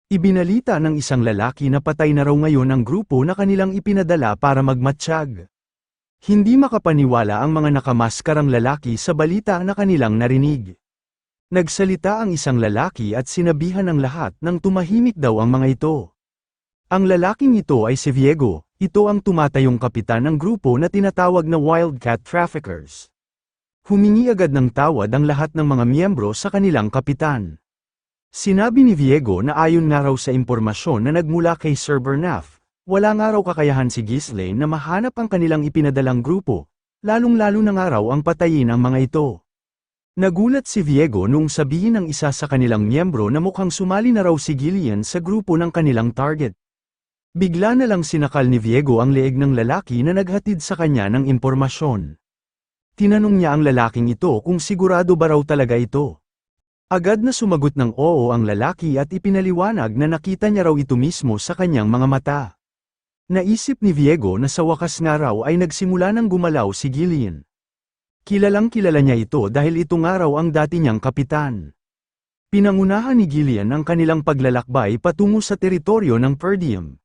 Ibinalita ng isang lalaki na patay na raw ngayon ang grupo na kanilang ipinadala para magmatsyag. Hindi makapaniwala ang mga nakamaskarang lalaki sa balita na kanilang narinig. Nagsalita ang isang lalaki at sinabihan ng lahat nang tumahimik daw ang mga ito. Ang lalaking ito ay si Viego, ito ang tumatayong kapitan ng grupo na tinatawag na Wildcat Traffickers. Humingi agad ng tawad ang lahat ng mga miyembro sa kanilang kapitan. Sinabi ni Viego na ayon nga raw sa impormasyon na nagmula kay Sir Bernaf, wala nga raw kakayahan si Ghislaine na mahanap ang kanilang ipinadalang grupo, lalong-lalo na nga raw ang patayin ang mga ito. Nagulat si Viego nung sabihin ng isa sa kanilang miyembro na mukhang sumali na raw si Gillian sa grupo ng kanilang target. Bigla na lang sinakal ni Viego ang leeg ng lalaki na naghatid sa kanya ng impormasyon. Tinanong niya ang lalaking ito kung sigurado ba raw talaga ito. Agad na sumagot ng oo ang lalaki at ipinaliwanag na nakita niya raw ito mismo sa kanyang mga mata. Naisip ni Viego na sa wakas nga raw ay nagsimula ng gumalaw si Gillian. Kilalang kilala niya ito dahil ito nga raw ang dati niyang kapitan. Pinangunahan ni Gillian ang kanilang paglalakbay patungo sa teritoryo ng Perdium.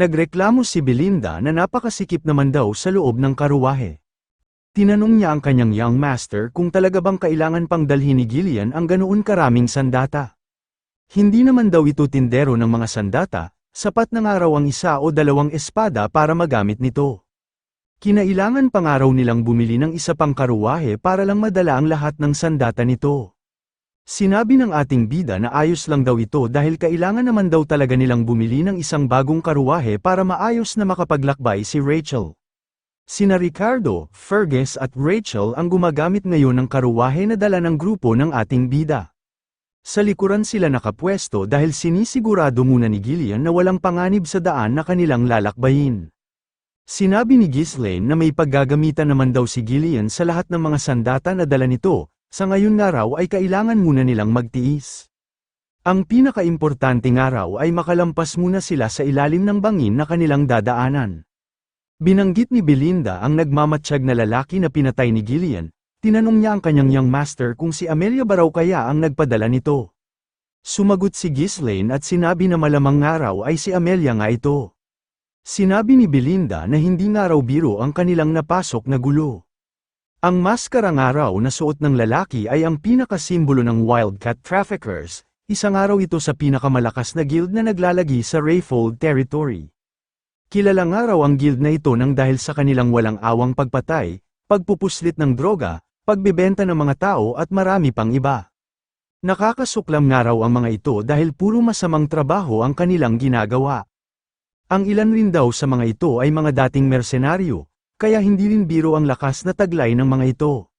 Nagreklamo si Belinda na napakasikip naman daw sa loob ng karuwahe. Tinanong niya ang kanyang young master kung talaga bang kailangan pang dalhin ni Gillian ang ganoon karaming sandata. Hindi naman daw ito tindero ng mga sandata, sapat na nga raw ang isa o dalawang espada para magamit nito. Kinailangan pa nga raw nilang bumili ng isa pang karuwahe para lang madala ang lahat ng sandata nito. Sinabi ng ating bida na ayos lang daw ito dahil kailangan naman daw talaga nilang bumili ng isang bagong karuwahe para maayos na makapaglakbay si Rachel. Sina Ricardo, Fergus at Rachel ang gumagamit ngayon ng karuwahe na dala ng grupo ng ating bida. Sa likuran sila nakapwesto dahil sinisigurado muna ni Gillian na walang panganib sa daan na kanilang lalakbayin. Sinabi ni Ghislaine na may paggagamitan naman daw si Gillian sa lahat ng mga sandata na dala nito, sa ngayon nga raw ay kailangan muna nilang magtiis. Ang pinakaimportante nga raw ay makalampas muna sila sa ilalim ng bangin na kanilang dadaanan. Binanggit ni Belinda ang nagmamatsyag na lalaki na pinatay ni Gillian, tinanong niya ang kanyang young master kung si Amelia ba raw kaya ang nagpadala nito. Sumagot si Ghislaine at sinabi na malamang nga raw ay si Amelia nga ito. Sinabi ni Belinda na hindi nga raw biro ang kanilang napasok na gulo. Ang maskara nga raw na suot ng lalaki ay ang pinakasimbolo ng Wildcat Traffickers, isa nga raw ito sa pinakamalakas na guild na naglalagi sa Rayfold Territory. Kilala nga raw ang guild na ito nang dahil sa kanilang walang awang pagpatay, pagpupuslit ng droga, pagbebenta ng mga tao at marami pang iba. Nakakasuklam nga raw ang mga ito dahil puro masamang trabaho ang kanilang ginagawa. Ang ilan rin daw sa mga ito ay mga dating mersenaryo, kaya hindi rin biro ang lakas na taglay ng mga ito.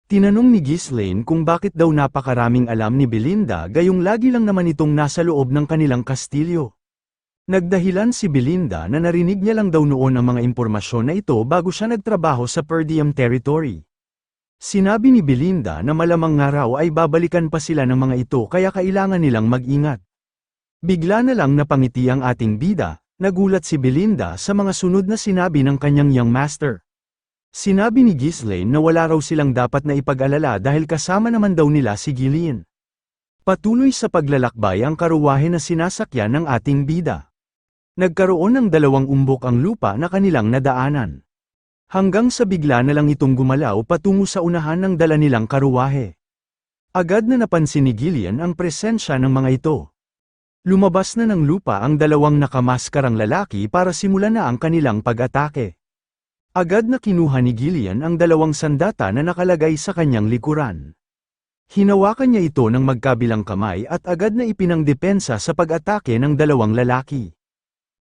Tinanong ni Ghislaine kung bakit daw napakaraming alam ni Belinda gayong lagi lang naman itong nasa loob ng kanilang kastilyo. Nagdahilan si Belinda na narinig niya lang daw noon ang mga impormasyon na ito bago siya nagtrabaho sa Perdium Territory. Sinabi ni Belinda na malamang nga raw ay babalikan pa sila ng mga ito kaya kailangan nilang mag-ingat. Bigla na lang napangiti ang ating bida, nagulat si Belinda sa mga sunod na sinabi ng kanyang young master. Sinabi ni Ghislaine na wala raw silang dapat na ipag-alala dahil kasama naman daw nila si Gillian. Patuloy sa paglalakbay ang karuwahe na sinasakyan ng ating bida. Nagkaroon ng dalawang umbok ang lupa na kanilang nadaanan. Hanggang sa bigla na lang itong gumalaw patungo sa unahan ng dala nilang karuwahe. Agad na napansin ni Gillian ang presensya ng mga ito. Lumabas na ng lupa ang dalawang nakamaskarang lalaki para simulan na ang kanilang pag-atake. Agad na kinuha ni Gillian ang dalawang sandata na nakalagay sa kanyang likuran. Hinawakan niya ito ng magkabilang kamay at agad na ipinangdepensa sa pag-atake ng dalawang lalaki.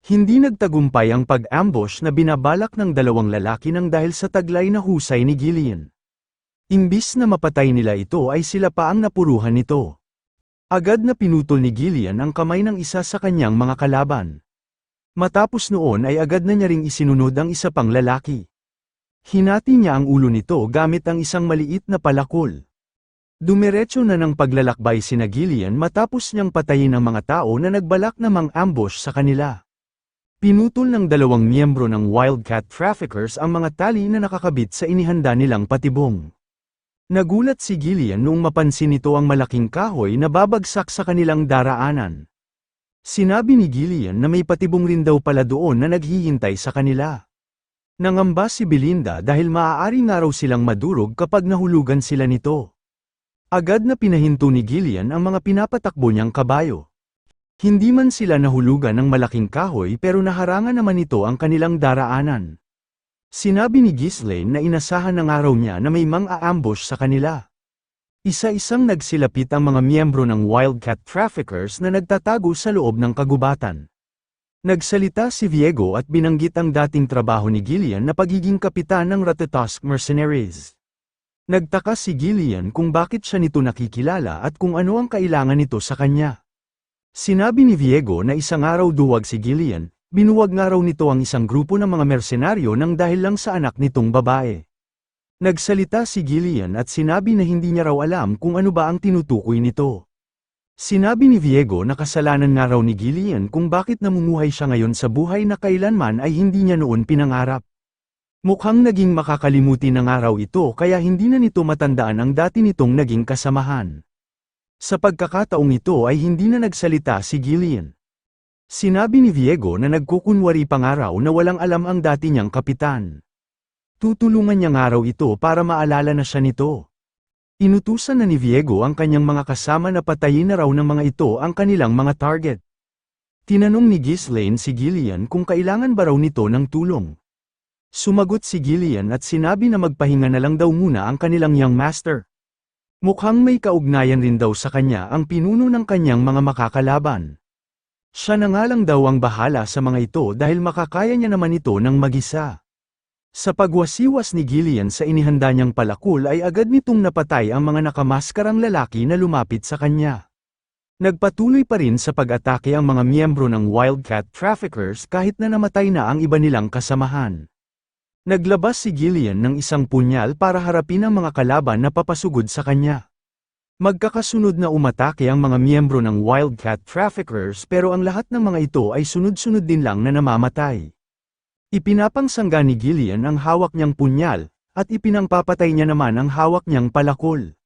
Hindi nagtagumpay ang pag-ambush na binabalak ng dalawang lalaki nang dahil sa taglay na husay ni Gillian. Imbis na mapatay nila ito ay sila pa ang napuruhan nito. Agad na pinutol ni Gillian ang kamay ng isa sa kanyang mga kalaban. Matapos noon ay agad na niya ring isinunod ang isa pang lalaki. Hinati niya ang ulo nito gamit ang isang maliit na palakol. Dumiretso na ng paglalakbay sina Gillian matapos niyang patayin ang mga tao na nagbalak na mang-ambush sa kanila. Pinutol ng dalawang miyembro ng Wildcat Traffickers ang mga tali na nakakabit sa inihanda nilang patibong. Nagulat si Gillian noong mapansin nito ang malaking kahoy na babagsak sa kanilang daraanan. Sinabi ni Gillian na may patibong rin daw pala doon na naghihintay sa kanila. Nangamba si Belinda dahil maaari nga raw silang madurog kapag nahulugan sila nito. Agad na pinahinto ni Gillian ang mga pinapatakbo niyang kabayo. Hindi man sila nahulugan ng malaking kahoy pero naharangan naman ito ang kanilang daraanan. Sinabi ni Ghislaine na inasahan ng araw niya na may mang-aambush sa kanila. Isa-isang nagsilapit ang mga miyembro ng Wildcat Traffickers na nagtatago sa loob ng kagubatan. Nagsalita si Viego at binanggit ang dating trabaho ni Gillian na pagiging kapitan ng Ratatosk Mercenaries. Nagtaka si Gillian kung bakit siya nito nakikilala at kung ano ang kailangan nito sa kanya. Sinabi ni Viego na isang araw duwag si Gillian, binuwag nga raw nito ang isang grupo ng mga mersenaryo nang dahil lang sa anak nitong babae. Nagsalita si Gillian at sinabi na hindi niya raw alam kung ano ba ang tinutukoy nito. Sinabi ni Viego na kasalanan nga raw ni Gillian kung bakit namumuhay siya ngayon sa buhay na kailanman ay hindi niya noon pinangarap. Mukhang naging makakalimutin na nga raw ito kaya hindi na nito matandaan ang dati nitong naging kasamahan. Sa pagkakataong ito ay hindi na nagsalita si Gillian. Sinabi ni Viego na nagkukunwari pa nga raw na walang alam ang dati niyang kapitan. Tutulungan niya nga raw ito para maalala na siya nito. Inutusan na ni Viego ang kanyang mga kasama na patayin na raw ng mga ito ang kanilang mga target. Tinanong ni Ghislaine si Gillian kung kailangan ba raw nito ng tulong. Sumagot si Gillian at sinabi na magpahinga na lang daw muna ang kanilang young master. Mukhang may kaugnayan rin daw sa kanya ang pinuno ng kanyang mga makakalaban. Siya na nga lang daw ang bahala sa mga ito dahil makakaya niya naman ito ng mag-isa. Sa pagwasiwas ni Gillian sa inihanda niyang palakul ay agad nitong napatay ang mga nakamaskarang lalaki na lumapit sa kanya. Nagpatuloy pa rin sa pag-atake ang mga miyembro ng Wildcat Traffickers kahit na namatay na ang iba nilang kasamahan. Naglabas si Gillian ng isang punyal para harapin ang mga kalaban na papasugod sa kanya. Magkakasunod na umatake ang mga miyembro ng Wildcat Traffickers pero ang lahat ng mga ito ay sunod-sunod din lang na namamatay. Ipinapangsangga ni Gillian ang hawak niyang punyal, at ipinangpapatay niya naman ang hawak niyang palakol.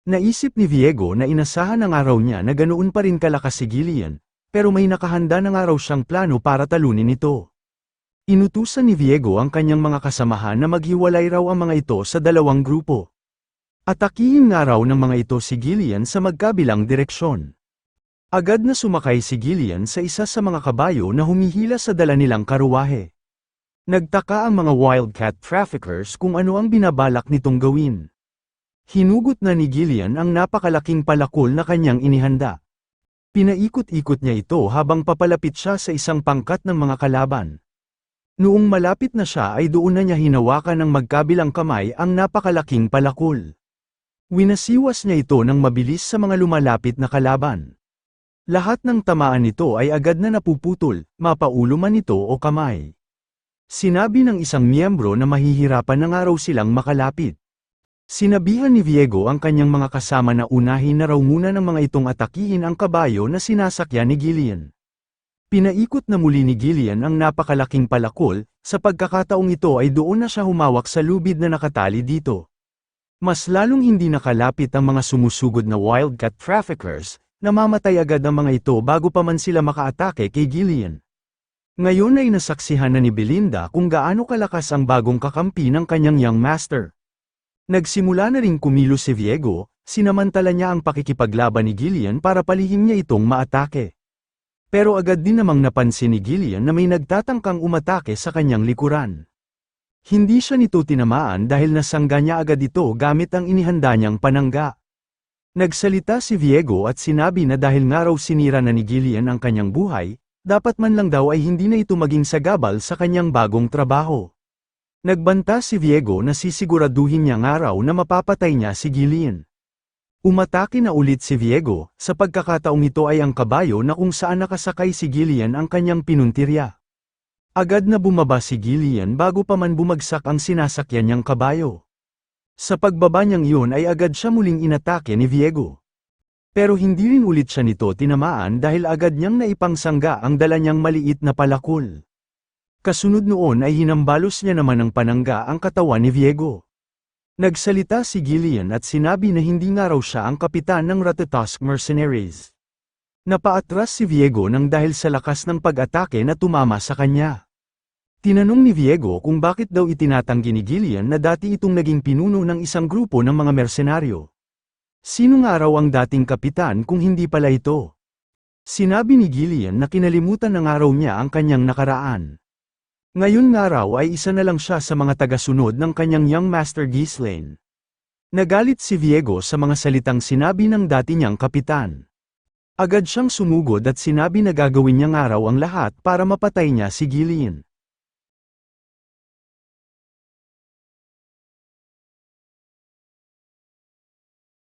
Naisip ni Viego na inasahan ng araw niya na ganoon pa rin kalakas si Gillian, pero may nakahanda ng araw siyang plano para talunin ito. Inutusan ni Viego ang kanyang mga kasamahan na maghiwalay raw ang mga ito sa dalawang grupo. Atakihin nga raw ng mga ito si Gillian sa magkabilang direksyon. Agad na sumakay si Gillian sa isa sa mga kabayo na humihila sa dala nilang karuwahe. Nagtaka ang mga Wildcat Traffickers kung ano ang binabalak nitong gawin. Hinugot na ni Gillian ang napakalaking palakol na kanyang inihanda. Pinaikot-ikot niya ito habang papalapit siya sa isang pangkat ng mga kalaban. Noong malapit na siya ay doon na niya hinawakan ng magkabilang kamay ang napakalaking palakol. Winasiwas niya ito ng mabilis sa mga lumalapit na kalaban. Lahat ng tamaan nito ay agad na napuputol, mapaulo man ito o kamay. Sinabi ng isang miyembro na mahihirapan na nga raw silang makalapit. Sinabihan ni Viego ang kanyang mga kasama na unahin na raw muna ng mga itong atakihin ang kabayo na sinasakyan ni Gillian. Pinaikot na muli ni Gillian ang napakalaking palakol, sa pagkakataong ito ay doon na siya humawak sa lubid na nakatali dito. Mas lalong hindi nakalapit ang mga sumusugod na Wildcat Traffickers, namamatay agad ang mga ito bago pa man sila makaatake kay Gillian. Ngayon ay nasaksihan na ni Belinda kung gaano kalakas ang bagong kakampi ng kanyang young master. Nagsimula na ring kumilos si Viego, sinamantala niya ang pakikipaglaban ni Gillian para palihim niya itong maatake. Pero agad din namang napansin ni Gillian na may nagtatangkang umatake sa kanyang likuran. Hindi siya nito tinamaan dahil nasangga niya agad ito gamit ang inihanda niyang panangga. Nagsalita si Viego at sinabi na dahil nga raw sinira na ni Gillian ang kanyang buhay, dapat man lang daw ay hindi na ito maging sagabal sa kanyang bagong trabaho. Nagbanta si Viego na sisiguraduhin niya nga raw na mapapatay niya si Gillian. Umatake na ulit si Viego, sa pagkakataong ito ay ang kabayo na kung saan nakasakay si Gillian ang kanyang pinuntirya. Agad na bumaba si Gillian bago pa man bumagsak ang sinasakyan niyang kabayo. Sa pagbaba niyang iyon ay agad siya muling inatake ni Viego. Pero hindi rin ulit siya nito tinamaan dahil agad niyang naipangsangga ang dala niyang maliit na palakol. Kasunod noon ay hinambalos niya naman ng panangga ang katawan ni Viego. Nagsalita si Gillian at sinabi na hindi nga raw siya ang kapitan ng Ratatosk Mercenaries. Napaatras si Viego nang dahil sa lakas ng pag-atake na tumama sa kanya. Tinanong ni Viego kung bakit daw itinatanggi ni Gillian na dati itong naging pinuno ng isang grupo ng mga mersenaryo. Sino nga raw ang dating kapitan kung hindi pala ito? Sinabi ni Gillian na kinalimutan na nga raw niya ang kanyang nakaraan. Ngayon nga raw ay isa na lang siya sa mga tagasunod ng kanyang young master Ghislaine. Nagalit si Viego sa mga salitang sinabi ng dati niyang kapitan. Agad siyang sumugod at sinabi na gagawin niya nga raw ang lahat para mapatay niya si Gillian.